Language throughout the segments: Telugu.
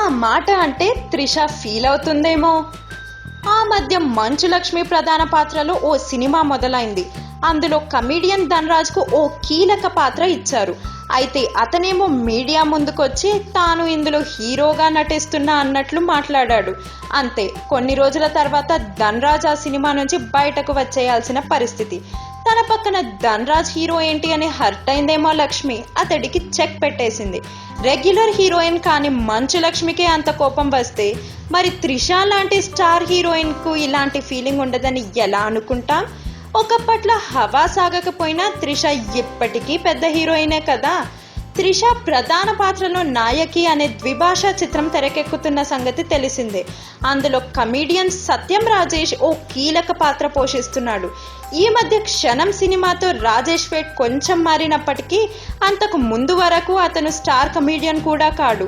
ఆ మాట అంటే త్రిష ఫీల్ అవుతుందేమో. ఆ మధ్య మంచు లక్ష్మి ప్రధాన పాత్రలో ఓ సినిమా మొదలైంది. అందులో కమీడియన్ ధనరాజ్కు ఓ కీలక పాత్ర ఇచ్చారు. అయితే అతనేమో మీడియా ముందుకొచ్చి తాను ఇందులో హీరోగా నటిస్తున్నా అన్నట్లు మాట్లాడాడు. అంతే, కొన్ని రోజుల తర్వాత ధనరాజ్ ఆ సినిమా నుంచి బయటకు వచ్చేయాల్సిన పరిస్థితి. తన పక్కన ధనరాజ్ హీరో ఏంటి అని హర్ట్ అయిందేమో లక్ష్మి. అతడికి చెక్ పెట్టేసింది. రెగ్యులర్ హీరోయిన్ కాని మంచు లక్ష్మికే అంత కోపం వస్తే మరి త్రిష లాంటి స్టార్ హీరోయిన్ కు ఇలాంటి ఫీలింగ్ ఉండదని ఎలా అనుకుంటాం? ఒకప్పట్లో హవా సాగకపోయినా త్రిష ఇప్పటికీ పెద్ద హీరోయినే కదా. త్రిష ప్రధాన పాత్రలో నాయకి అనే ద్విభాషా చిత్రం తెరకెక్కుతున్న సంగతి తెలిసిందే. అందులో కమీడియన్ సత్యం రాజేష్ ఓ కీలక పాత్ర పోషిస్తున్నాడు. ఈ మధ్య క్షణం సినిమాతో రాజేష్ ఫేట్ కొంచెం మారినప్పటికీ అంతకు ముందు వరకు అతను స్టార్ కమీడియన్ కూడా కాడు.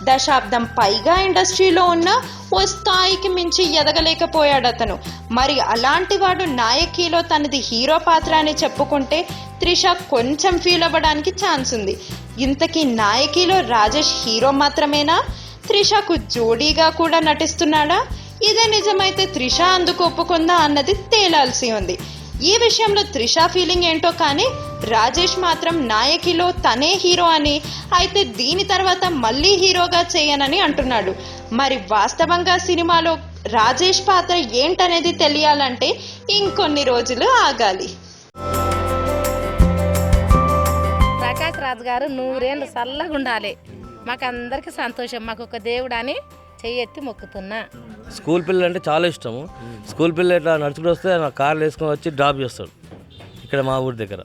దశాబ్దం పైగా ఇండస్ట్రీలో ఉన్న ఓ స్థాయికి మించి ఎదగలేకపోయాడు అతను. మరి అలాంటి వాడు నాయకిలో తనది హీరో పాత్ర అని చెప్పుకుంటే త్రిష కొంచెం ఫీల్ అవ్వడానికి ఛాన్స్ ఉంది. ఇంతకీ నాయకిలో రాజేష్ హీరో మాత్రమేనా, త్రిషకు జోడీగా కూడా నటిస్తున్నాడా? ఇదే నిజమైతే త్రిష అందుకు ఒప్పుకుందా అన్నది తేలాల్సి ఉంది. ఈ విషయంలో త్రిష ఫీలింగ్ ఏంటో కానీ రాజేష్ మాత్రం నాయకిలో తనే హీరో అని, అయితే దీని తర్వాత మళ్ళీ హీరోగా చేయనని అంటున్నాడు. మరి వాస్తవంగా సినిమాలో రాజేష్ పాత్ర ఏంటనేది తెలియాలంటే ఇంకొన్ని రోజులు ఆగాలి. ప్రకాష్ రాజు గారు 100 ఏళ్ళు చల్లగా ఉండాలి. మాకందరికి సంతోషం. మాకు ఒక దేవుడు అని చెయ్యెత్తి మొక్కుతున్నా. స్కూల్ పిల్లలు అంటే చాలా ఇష్టము. స్కూల్ పిల్లలు ఇట్లా నడుచుకుంటూ వస్తే నా కార్లు వేసుకొని వచ్చి డ్రాప్ చేస్తాడు ఇక్కడ మా ఊరి దగ్గర.